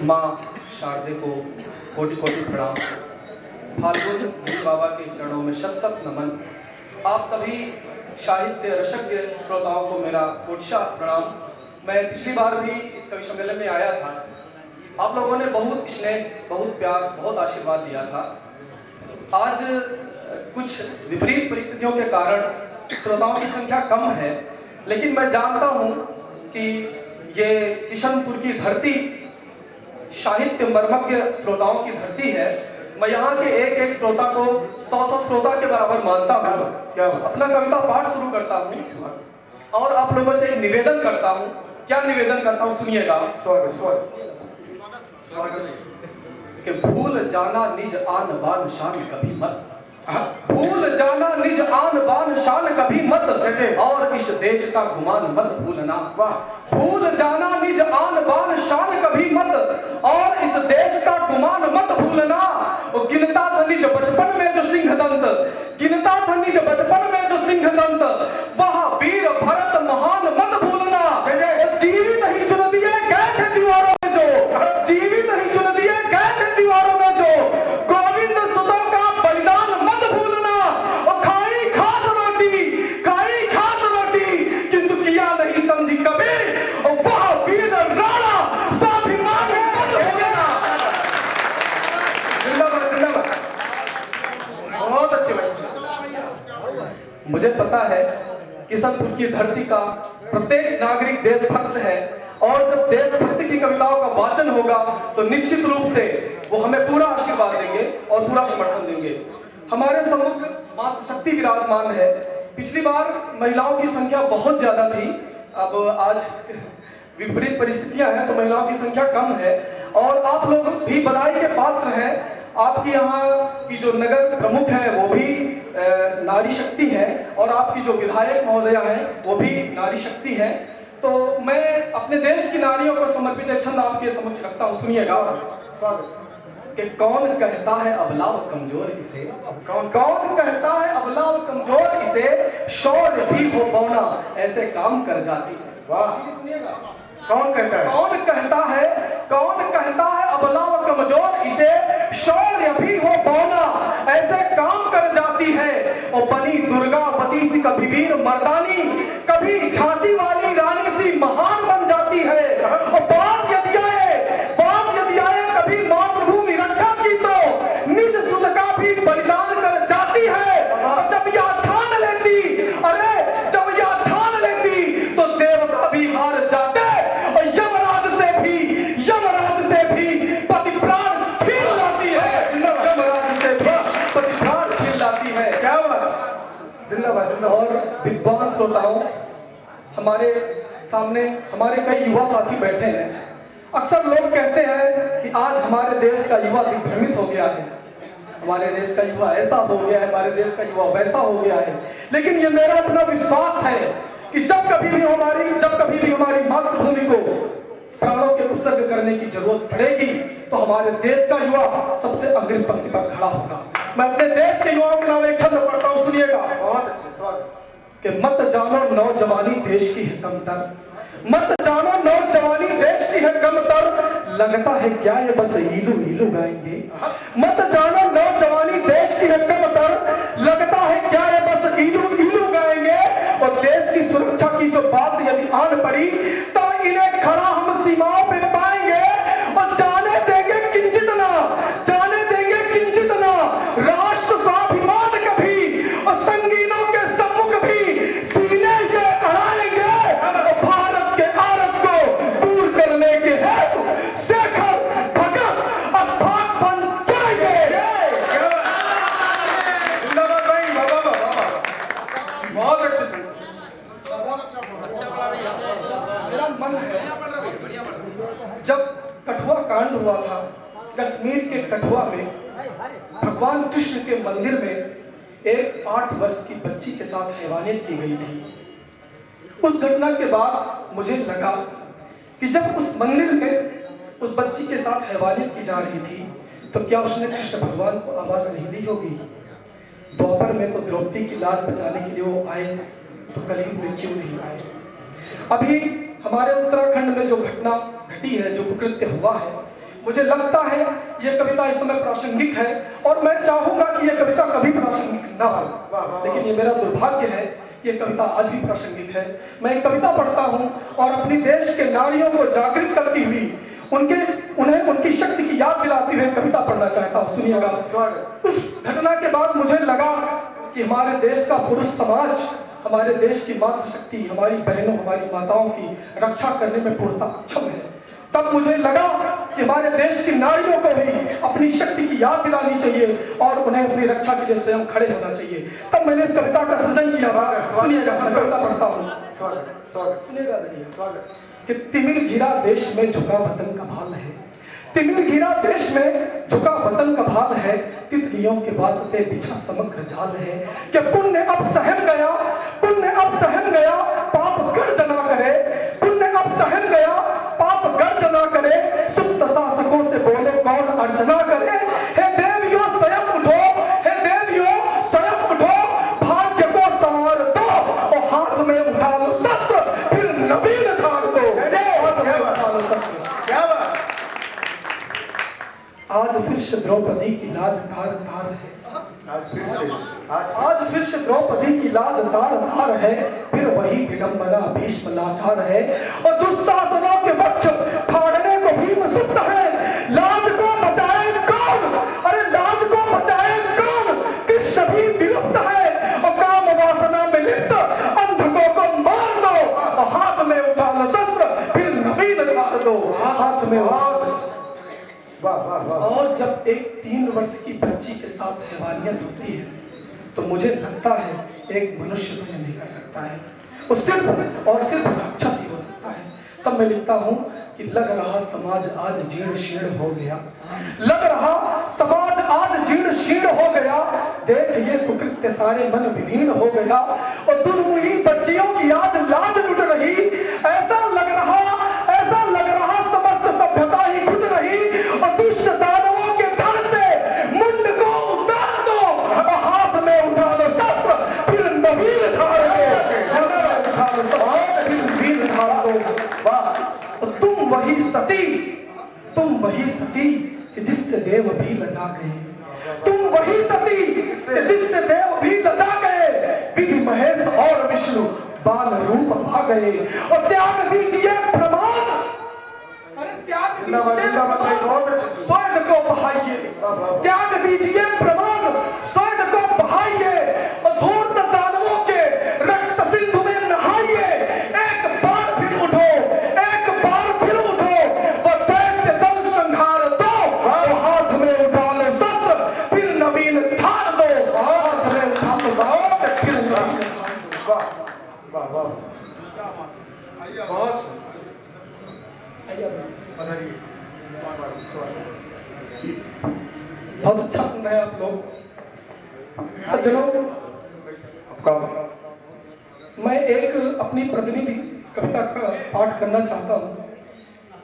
माँ शारदे को कोटि कोटि प्रणाम। फाल्गुन बाबा के चरणों में शत शत नमन। आप सभी साहित्य रसज्ञ श्रोताओं को मेरा कोटिशः प्रणाम। मैं पिछली बार भी इस कवि सम्मेलन में आया था। आप लोगों ने बहुत स्नेह, बहुत प्यार, बहुत आशीर्वाद दिया था। आज कुछ विपरीत परिस्थितियों के कारण श्रोताओं की संख्या कम है, लेकिन मैं जानता हूँ कि ये किशनपुर की धरती साहित्य मर्मज्ञ श्रोताओं की धरती है। मैं यहाँ के एक एक श्रोता को 100 श्रोता के बराबर मानता हूँ। अपना कविता पाठ शुरू करता हूँ और आप लोगों से एक निवेदन करता हूँ। क्या निवेदन करता हूँ सुनिएगा। कि भूल जाना निज आन बान शान कभी मत, भूल जाना निज आन बान शान कभी मत, और इस देश का गुमान मत भूलना। भूल जाना निज आन बान शान कभी मत, और इस देश का गुमान मत भूलना। गिनता था निज बचपन में जो सिंह दंत, गिनता था निज बचपन में जो सिंह दंत, वह वीर भरत महान मत भूलना। जीवित ही चुन दिए गए थे दीवारों में जो, जीवित ही चुन दिए गए थे दीवारों में जो, गोविंद सुतों का बलिदान मत भूलना। और खाई खास रोटी किंतु किया नहीं संधि कभी, और वह वीर राणा स्वाभिमान मत भूलना। जिंदाबाद जिंदाबाद। बहुत अच्छे भाई। मुझे पता है किशनपुर की धरती का प्रत्येक नागरिक देशभक्त है, और जब देशभक्ति की कविताओं का वाचन होगा तो निश्चित रूप से वो हमें पूरा आशीर्वाद देंगे और पूरा समर्थन देंगे। हमारे सम्मुख मातृशक्ति विराजमान है। पिछली बार महिलाओं की संख्या बहुत ज्यादा थी, अब आज विपरीत परिस्थितियां हैं तो महिलाओं की संख्या कम है, और आप लोग भी बधाई के पात्र हैं। आपकी यहाँ की जो नगर प्रमुख है वो भी नारी शक्ति है, और आपकी जो विधायक महोदया हैं वो भी नारी शक्ति है। तो मैं अपने देश की नारियों को समर्पित एक छंद आपके समक्ष रखता हूँ, सुनिएगा। कि कौन कहता है अबला व कमजोर इसे, कौन कहता है अबला व कमजोर इसे, शौर्य भी हो बौना ऐसे काम कर जाती है। वाह, सुनिएगा। कौन कहता है अबला व कमजोर इसे, शौर्य भी हो बौना ऐसे काम कर जाती है। और बनी दुर्गावती सी कभी वीर मर्दानी, कभी झांसी वाली रानी सी महान बन जाती है। और बात यदि आए कभी मातृभूमि रक्षा की, तो निज सुध का भी बलिदान कर जाती है। जब यह ठान लेती तो देवता भी हार जाते, और यमराज से भी पति प्राण छीन लाती है। यमराज से भी पति प्राण छीन लाती है। क्या बात। जिंदाबाद। और विद्वान श्रोताओं, हमारे सामने हमारे कई युवा साथी बैठे हैं। अक्सर लोग कहते हैं कि आज हमारे देश का युवा दिग्भ्रमित हो गया है, हमारे देश का युवा ऐसा हो गया है, हमारे देश का युवा वैसा हो गया है। लेकिन ये मेरा अपना विश्वास है कि जब कभी भी हमारी मातृभूमि को प्राणों के उत्सर्ग करने की जरूरत पड़ेगी तो हमारे देश का युवा सबसे अग्रिम पंक्ति पर खड़ा होगा। मैं अपने देश के युवाओं के नाम एक छंद पढ़ता हूँ, सुनिएगा। बहुत अच्छे स्वागत। कि मत जानो नौजवानी देश की है कमतर, मत जानो नौजवानी देश की है कमतर, लगता है क्या ये बस ईलू ईलू गाएंगे। मत जानो नौजवानी देश की है कमतर, लगता है क्या ये बस ईलू ईलू गाएंगे। और देश की सुरक्षा की जो बात यदि आन पड़ी तो इन्हें खड़ा हम सीमाओं पे पाएंगे, और जाने देंगे किंचित ना राष्ट्र स्वाभिमान कभी, और संगीनों के सम्मुख भी सीने ये अड़ाएंगे। भारत के आरत को दूर करने के हेतु शेखर भगत अस्फाक बन जाएंगे। बहुत अच्छे से। मेरा मन है, जब कठुआ कांड हुआ था कश्मीर के कठुआ में, भगवान कृष्ण के मंदिर में एक 8 वर्ष की बच्ची के साथ हैवानियत की गई थी। उस घटना के बाद मुझे लगा कि जब उस मंदिर में उस बच्ची के साथ हैवानियत की जा रही थी तो क्या उसने कृष्ण भगवान को आवाज नहीं दी होगी। द्वापर में तो द्रौपदी की लाज बचाने के लिए वो आए, तो कलयुग में क्यों नहीं आए? अभी हमारे उत्तराखंड में जो घटना घटी है, जो कुकृत्य हुआ है, मुझे लगता है ये कविता इस समय प्रासंगिक है और मैं चाहूंगा कि ये कविता कभी प्रासंगिक ना हो, लेकिन ये मेरा दुर्भाग्य है, ये कविता आज भी प्रासंगिक है। मैं एक कविता पढ़ता हूँ और अपनी देश के नारियों को जागृत करती हुई उन्हें उनकी शक्ति की याद दिलाती हुए कविता पढ़ना चाहता हूँ। सुनिएगा। उस घटना के बाद मुझे लगा कि हमारे देश का पुरुष समाज, हमारे देश की मातृशक्ति, हमारी बहनों, हमारी माताओं की रक्षा करने में पूर्णतः अक्षम है। तब मुझे लगा कि हमारे देश की नारियों को भी अपनी शक्ति की याद दिलानी चाहिए और उन्हें अपनी रक्षा के लिए स्वयं खड़े होना चाहिए। तब मैंने इस कविता का सृजन किया। सुनिएगा, कविता पढ़ता हूँ, सुनिएगा। कि तिमिर घिरा देश में झुका वतन का भाल है, तिमिर घिरा देश में झुका वतन का भाल है, तितलियों के वास्ते बिछा समग्र जाल है। कि पुण्य अब सहम गया, पुण्य अब सहम गया, पाप गर्जना करे, पुण्य अब सहम गया, पाप गर्जना करे, सुप्त शासकों से बोले कौन अर्चना करे। हे देवियों स्वयं उठो, हे देवियों स्वयं उठो, भाग्य को संवार दो और हाथ में उठा लो शस्त्र, फिर नवीन धार दो, हाथ में उठा लो शस्त्र। आज फिर से द्रौपदी की लाज धार धार है, आज फिर से द्रौपदी की लाज धार धार है, फिर वही विडंबना भीष्म लाचार है और दुस्शासनों के वक्ष फाड़ने को भीम सुप्त है। लाज को बचाए कौन, अरे लाज को बचाए कौन, कृष्ण भी विलुप्त है और काम वासना में लिप्त अंधकों को मार दो और हाथ में उठा लो शस्त्र, फिर नवीन धार दो, हाथ में और जब एक 3 वर्ष की बच्ची के साथ हैवानियत होती है तो मुझे लगता है एक मनुष्य तो नहीं कर सकता है, वो सिर्फ और सिर्फ राक्षस ही हो सकता है। तब मैं लिखता हूँ कि लग रहा समाज आज जीर्ण शीर्ण हो गया, लग रहा समाज आज जीर्ण शीर्ण हो गया, देख ये कुकृत्य सारे मन विधीर्ण हो गया और दुर्मुही बच्चियों की आज लाज लुट रही। ऐसा लग रहा समस्त सभ्यता ही घुट रही और दुष्ट दानवों के धड़ से मुंड को उतार दो और हाथ में उठा लो शस्त्र, फिर नवीन धार दो। तुम वही सती कि जिससे देव भी लजा गए, तुम वही सती कि जिससे देव भी लजा गए, विधि महेश और विष्णु बाल रूप पा गए और त्याग दीजिए प्रमाद, अरे त्याग दीजिए स्वर्ग को बहाइए, त्याग दीजिए प्रमाद, स्वर्ग को बहाइए और धूर्त दानवों के रक्त सिंधु में नहाइए। एक बार फिर उठो, एक बार फिर उठो, वो दैत्य दल संहार दो और हाथ में उठा लो शस्त्र, फिर नवीन धार दो, हाथ में उठा लो शस्त्र, फिर नवीन धार दो। वाह वाह, बहुत बहुत अच्छा सुन रहे हैं आप लोग। सज्जनों, मैं एक अपनी प्रतिनिधि कविता का पाठ करना चाहता हूँ।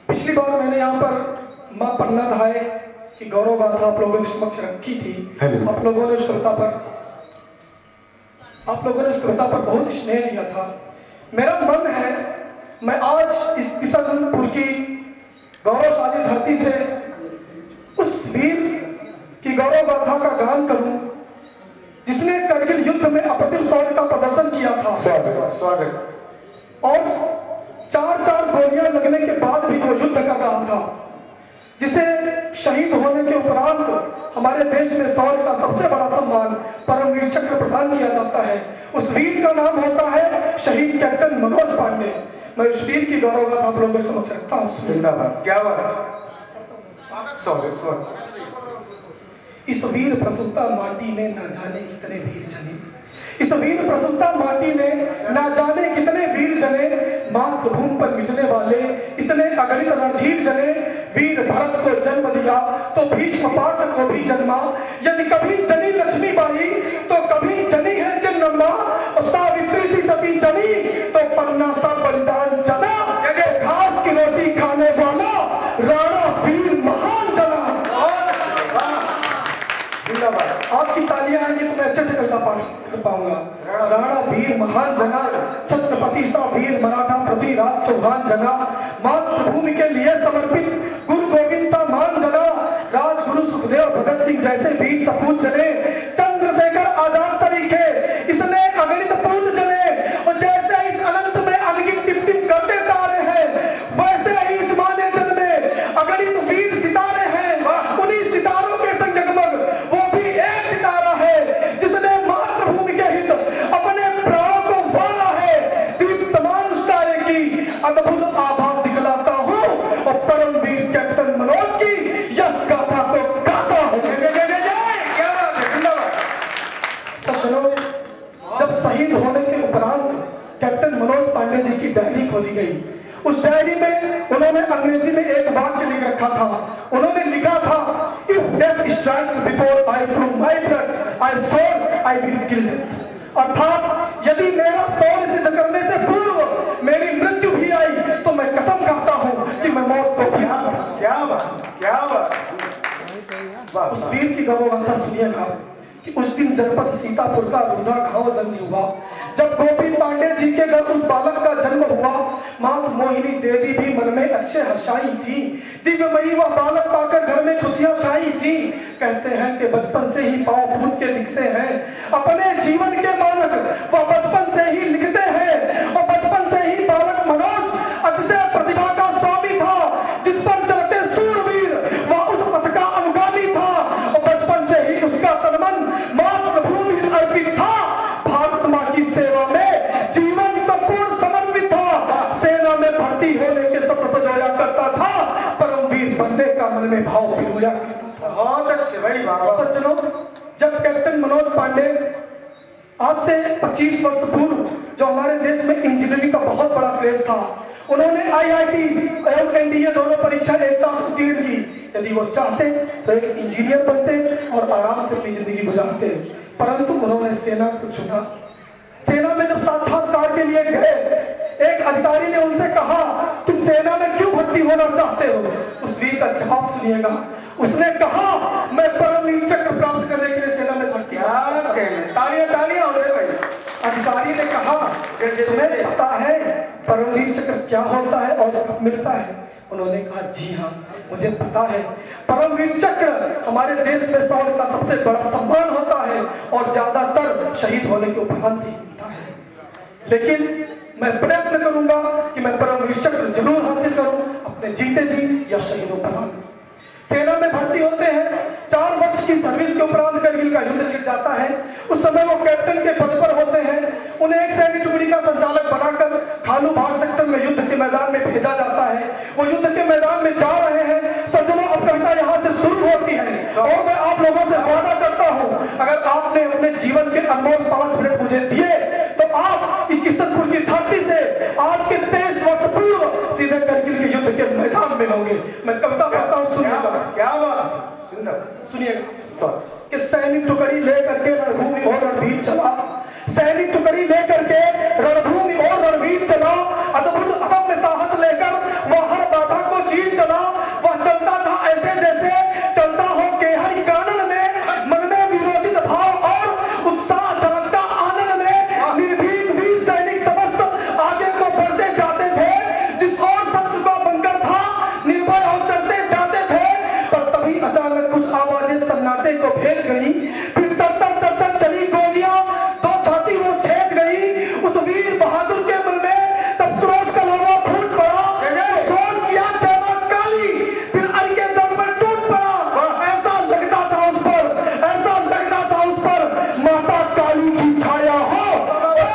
पिछली बार मैंने यहाँ पर माँ पन्ना धाय की गौरव गाथा आप लोगों के समक्ष रखी थी। आप लोगों ने उस कविता पर बहुत स्नेह दिया था। मेरा मन है मैं आज इस किशनपुर की गौरवशाली धरती से उस वीर की गौरव गाथा का गान करूं जिसने करगिल युद्ध में अप्रतिम शौर्य का प्रदर्शन किया था। स्वागत। और 4 गोलियां लगने के बाद भी वो युद्ध कर रहा था, जिसे शहीद होने के उपरांत हमारे देश में शौर्य का सबसे बड़ा सम्मान परमवीर चक्र प्रदान किया जाता है। उस वीर का नाम होता है शहीद कैप्टन मनोज पांडे। मैं उस वीर की गौरव गाथा आप लोगों के समक्ष रखता हूँ। क्या बात। इस वीर प्रसुता माटी में न जाने कितने वीर जने, इस वीर प्रसुता माटी में न जाने कितने वीर जने, मातृभूमि पर मिटने वाले इसने अगणित रणधीर जने। वीर भरत को जन्म दिया तो भीष्म पार्थ को भी जन्मा, यदि कभी जनी लक्ष्मीबाई तो कभी जनी है चिन्नम्मा, और सावित्री सी सती जनी तो पन्ना सा बलिदान जना, घास की रोटी खाने वाला राणा वीर महान जना। आपकी तालियां आएंगी तो मैं अच्छे से कविता पाठ कर पाऊंगा। राणा वीर महान जना, छत्रपति सा वीर मराठा पृथ्वीराज चौहान जना, मातृभूमि के लिए समर्पित गुरु गोविंद सा मान जना, राजगुरु सुखदेव भगत सिंह जैसे वीर सपूत जने, चंद्रशेखर आजाद सरीखे इसने अगणित पूत जने, और जैसे इस अनंत में अनगिनत टिप टिप करते तारे हैं, वैसे ही इस माने जन में अगणित वीर सितारे हैं। उन्हीं सितारों के संग जगमग वो भी एक सितारा है जिसने मातृभूमि के हित अपने प्राणों को वाला है। दीप्तमान उस तारे की अद्भुत आभा दिखलाता हूँ और परमवीर कैप्टन मनोज की यश गाथा को गाता हूँ। सज्जनों, जब शहीद होने के उपरांत कैप्टन मनोज पांडे जी की डायरी खोली गई, उस डायरी में उन्होंने अंग्रेजी में एक वाक्य लिख रखा था। उन्होंने लिखा था, if death strikes before I prove my blood I soul I will kill death. अर्थात यदि मेरा सोल सिद्ध करने से पूर्व मेरी मृत्यु भी आई तो मैं कसम खाता हूं कि मैं मौत को भी क्या बात। उस वीर की गौरवगाथा सुनिएगा कि उस दिन जनपद सीतापुर का रुधा घाव दंड हुआ जब गोपी पांडे जी के घर उस बालक का जन्म हुआ। मां मोहिनी देवी भी मन में अच्छे हर्षाई थी, दिव्यमयी वह बालक पाकर घर में खुशियां छाई थी। कहते हैं कि बचपन से ही पांव फूट के दिखते हैं, अपने जीवन के मानक वह बचपन से ही लिखते हैं। और बचपन से ही बालक मनोज अतिशय प्रतिभा का स्वामी था, जिस पर चलते सूरवीर वह उस पथ का अनुगामी था। और बचपन से ही उसका तनमन मातृभूमि अर्पित था, भारत मां की सेवा में जीवन संपूर्ण समर्पित था। सेना में भर्ती होने के सपने सजोया करता था, परमवीर बनने का मन में भाव पिरोया करता था। बहुत अच्छे भाई बाबा। सज्जनों, जब कैप्टन मनोज पांडे आज से 25 वर्ष पूर्व जो हमारे देश में इंजीनियरिंग का बहुत बड़ा क्रेज था, उन्होंने IIT और NDA दोनों परीक्षा एक साथ उत्तीर्ण की। यदि वो चाहते तो एक इंजीनियर बनते और आराम से अपनी जिंदगी गुजारते, परंतु उन्होंने सेना को चुना। सेना में जब साक्षात्कार के लिए गए, एक अधिकारी ने उनसे कहा, तुम सेना में क्यों भर्ती होना चाहते हो? उस वीर का जवाब सुनिएगा। उसने कहा, मैं परमवीर चक्र प्राप्त करने के लिए सेना में भर्ती। तालियां हो रही भाई। अधिकारी ने कहा, तुम्हें पता है परमवीर चक्र क्या होता है और कब मिलता है? उन्होंने कहा, जी हाँ मुझे पता है। परमवीर चक्र हमारे देश में शौर्य का सबसे बड़ा सम्मान होता है और ज्यादातर शहीद होने के उपरांत ही मिलता है, लेकिन मैं प्रयत्न करूंगा कि मैं परमवीर चक्र जरूर हासिल करूं अपने जीते जी या शहीदों पर। सेना में भर्ती होते हैं, 4 वर्ष की सर्विस के उपरांत करगिल का युद्ध छिड़ जाता है। उस समय वो कैप्टन के पद पर होते हैं। उन्हें एक सैन्य टुकड़ी का संचालक बनाकर खालू भार सेक्टर में युद्ध के मैदान में भेजा जाता है। वो युद्ध के मैदान में जा रहे हैं। सज्जनों, अब कविता यहाँ से शुरू होती है और मैं आप लोगों से वादा करता हूँ, अगर आपने अपने जीवन के अनमोल 5 मिनट मुझे दिए तो आप इस किशनपुर की धरती से आज के 23 वर्ष पूर्व सीधे करगिल के युद्ध के मैदान में होंगे। मैं कविता पढ़ता हूँ, सुनिएगा। क्या बात, सुनिएगा। कि सैनिक टुकड़ी लेकर के रणभूमि और रणवीर चला, सैनिक टुकड़ी लेकर के रणभूमि और रणवीर चला, अद्भुत अदम्य साहस लेकर वह हर बाधा को चीर चला। वह चलता था ऐसे जैसे चलता हो के हर कानन में, मन में विरोचित भाव और उत्साह झलकता आनंद में। निर्भीक वीर सैनिक समस्त आगे को बढ़ते जाते थे, जिस और शत्रु का बंकर था निर्भय हो चलते जाते थे। पर तभी अचानक कुछ आवाजें सन्नाटे को भेद गई, फिर तर चली गोलियां, दो छाती वो छेद गई उस वीर बहादुर के मन में। तब क्रोध का लोहा फूट पड़ा, क्रोध किया चेहरा काली, फिर अर के दम पर टूट पड़ा। ऐसा लगता था उस पर, ऐसा लगता था उस पर माता काली की छाया हो,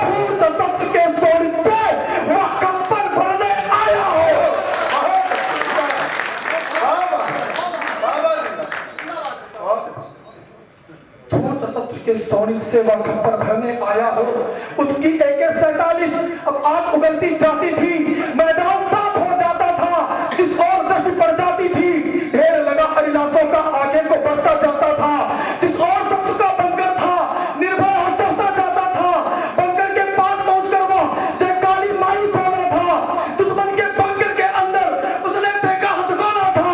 धूर्त सत्य के शोणित से वह कंपन भरने आया हो। धूर्त सत्य के शोणित से वह कंपन भरने आया हो। उसकी AK-47 अब आग उगलती जाती थी, मैदान साफ हो जाता था, जिस और दृष्टि पड़ जाती थी। ढेर लगा अरिलासों का आगे को बढ़ता जाता था, जिस और शत्रु का बंकर था निर्भय हो चलता जाता था। बंकर के पास पहुंचकर वह जय काली माई बोला था। दुश्मन के बंकर के अंदर उसने देखा हथगोला था।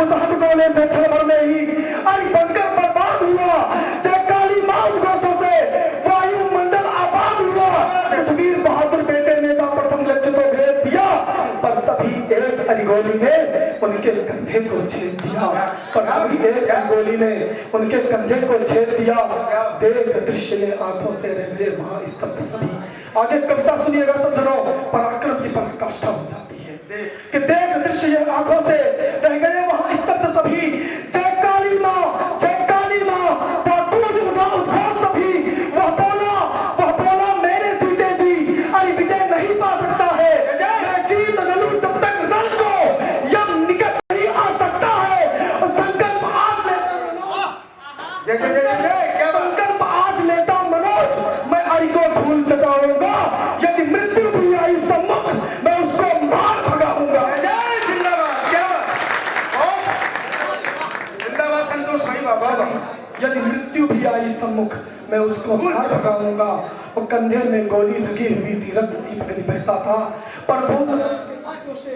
उस हथगोले से छलवर में ही अरे बंकर बर्बाद हुआ। गोली ने उनके कंधे को छेद दिया, पर अभी एक गोली ने उनके कंधे को छेद दिया। देख दृश्य ने आंखों से रह गए वहां स्तब्ध सभी। आगे कविता सुनिएगा सज्जनों, पराक्रम की पराकाष्ठा हो जाती है कि देख दृश्य ये आंखों से रह गए वहां स्तब्ध सभी। जय काली मां, जय काली मां, था गूंज उठा उद्घोष सभी। वह बोला मेरे जीते जी अरे विजय नहीं पा सकता है। मैं जीत न लूं जब तक रण को यम निकट नहीं आ सकता है। और संकल्प आज लेता मनोज, मैं अरि को धूल चटाऊंगा। यदि मृत्यु भी आई सम्मुख मैं उसको मार भगाऊंगा। यदि मृत्यु भी आई सम्मुख मैं उसको मार भगाऊंगा। और कंधे में गोली लगी हुई थी, रक्त दीप बहता था, पर धूल से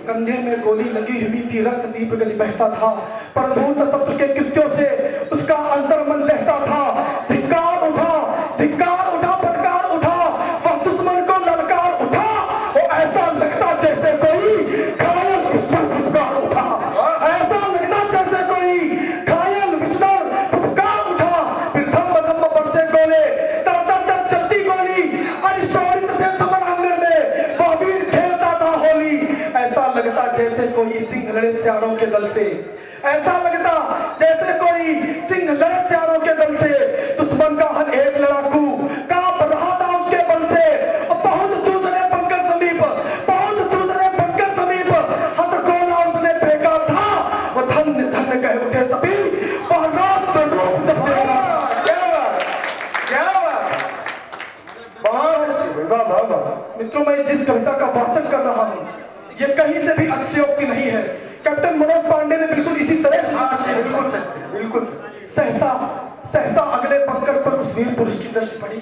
कंधे में गोली लगी हुई थी, रक्त दीप बहता था, पर धूल शत्रु के कृत्यों से उसका अंतर्मन लहता था। धिक्कार उठा, फटकार उठा, वह दुश्मन को ललकार उठा। और ऐसा लगता जैसे कोई घायल विस्तर फुफकार उठा, ऐसा लगता जैसे कोई घायल विस्तर फुफकार उठा। फिर धम बरसे गोले, तर चलती गोली, अनिशोरित से समर आंगन में वह वीर खेलता था होली। ऐसा लगता जैसे कोई सिंह लड़े सियारों के दल से, ऐसा लगता जैसे कोई सिंह लड़े सियारों के दल से। दुश्मन का हर एक लड़ाकू कांप रहा था उसके बल से। और पहुंच दूसरे बंकर समीप हथगोला उसने फेंका था। वो धन्य कह उठे सभी, वह रात तो रूप जब देखा। मित्रों, मैं जिस कविता का वाचन कर रहा हूँ ये कहीं से भी अतिशयोक्ति नहीं है। कैप्टन मनोज पांडे ने बिल्कुल इसी तरह बिल्कुल सहसा अगले बंकर पर उस वीर पुरुष की दृष्टि पड़ी।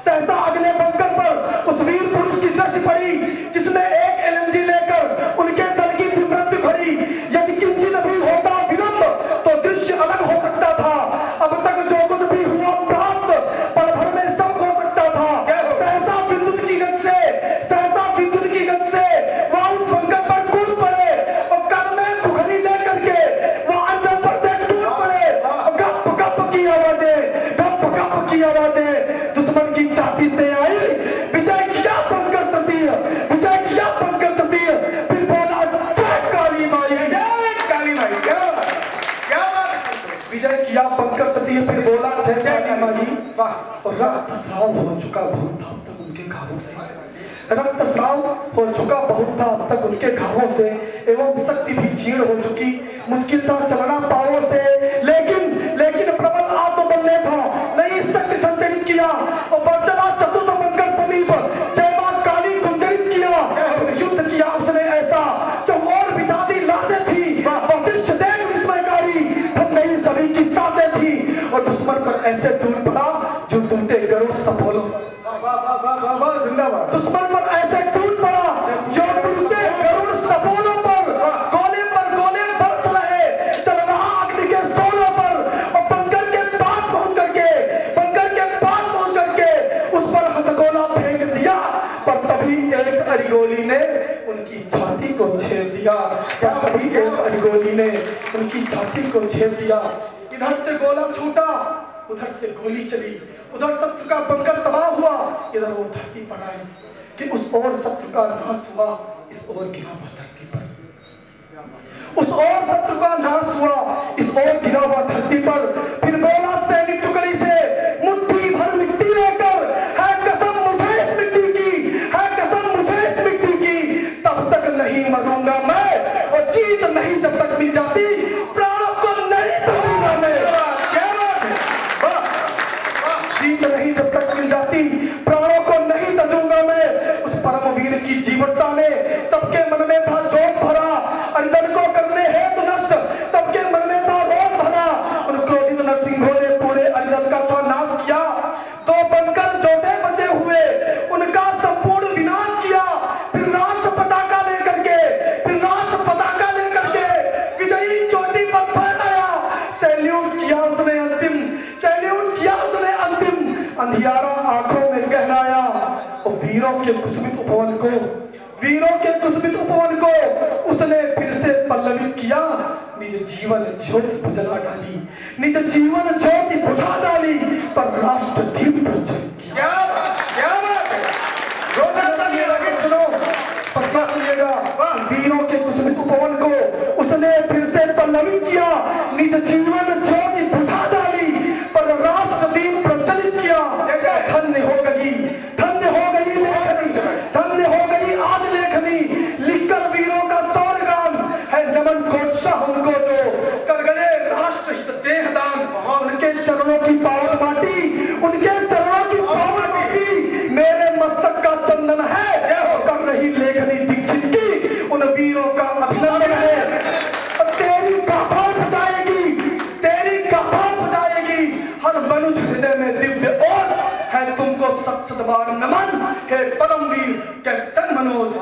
सहसा अगले बंकर पर उस वीर पुरुष की दृष्टि पड़ी जिसने एक एलएमजी लेकर उनके दल की थी मृत्यु खड़ी। यदि किंचित भी होता विलंब तो दृश्य अलग हो सकता था। अब तक जो कुछ भी हुआ प्राप्त पल भर में सब हो सकता था। सहसा विद्युत की गति से वह उस बंकर पर कूद पड़े और कर में खुखरी लेकर के वह अंदर पर टूट पड़े। गप की आवाजें दुश्मन की छाती से आई। विजय किया बंकर तृतीय, फिर बोला जय काली माई। विजय किया बंकर तृतीय, फिर बोला जय काली माई। और रक्तस्राव हो चुका बहुत था अब तक उनके घावों से, एवं शक्ति भी क्षीण हो चुकी। मुश्किल था चलना पांवों से, लेकिन प्रबल आत्मबल ने था नई शक्ति संचरित किया। और बचला चतुर्थ बंकर समीप जय मां काली गुंजरित किया। युद्ध किया उसने ऐसा जो और बिछाती लाशें थी। वह दृश्य देख विस्मयकारी थम गई सभी की सांसें थी। और दुश्मन पर ऐसे टूट पड़ा जो टूटे गरुड़ सफोलों। दुश्मन पर ऐसे टूट पड़ा जो टूटे गरुड़ सफोलों पर गोले बरस रहे। चल रहा अग्नि के सोलों पर। और बंकर के पास पहुंच करके उस पर हथगोला फेंक दिया। पर तभी एक अरिगोली ने उनकी छाती को छेद दिया। इधर से गोला छूटा, उधर से गोली चली। उधर शत्रु का बंकर तबाह हुआ, इधर वो धरती पर आई कि उस ओर शत्रु का नाश हुआ, इस ओर गिरा हुआ धरती पर। उस ओर शत्रु का नाश हुआ, इस ओर गिरा हुआ धरती पर। फिर बोला सैनिक टुकड़ी से मुट्ठी भर मिट्टी लेकर, है कसम मुझे इस मिट्टी की, तब तक नहीं मरूंगा मैं। और जीत नहीं जब तक मिल जाती, प्राणों को नहीं तजूंगा मैं। जीत नहीं जब तक मिल जाती, प्राणों को नहीं तजूंगा मैं। उस परमवीर की जीवटता ने सबके मन में था जोश भरा। अंदर को करने हेतु नष्ट सबके मन में था रोष भरा। उन क्रोधित नरसिंहों ने पूरे अंदर का था नाश किया। दो बनकर जोधे बचे हुए उनका संपूर्ण विनाश किया। फिर राष्ट्र पताका लेकर के विजयी के कुसुमित उपवन को, वीरों के कुसुमित उपवन को उसने फिर से पल्लवित किया। निज जीवन ज्योति बुझा डाली, निज जीवन ज्योति बुझा डाली, पर राष्ट्र दीप प्रज्वलित किया। क्या बात है। रोजाना ये लगे सुनो, पता सुनिएगा, वीरों के कुसुमित उपवन को उसने फिर से पल्लवित किया, निज जीवन ज्योति बुझा डाली, पर राष्ट्र दीप प्रज्वलित किया। धन्य हो गई, धन्य हो गई लेखनी, धन्य हो गई आज लेखनी, लिखकर वीरों का सौरगान है नमन कोत्साह उनको जो कर गए राष्ट्रहित देहदान। उनके चरणों की पावन माटी, उनके चरणों की पावन माटी मेरे मस्तक का चंदन है। कर रही लेखनी दीक्षित की उन वीरों का अभिनंदन है। तेरी गाथा बजाएगी, तेरी गाथा बजाएगी हर मनुष्य हृदय में दिव्य ओज है। तुमको सत सत बार नमन, हे परमवीर कैप्टन मनोज।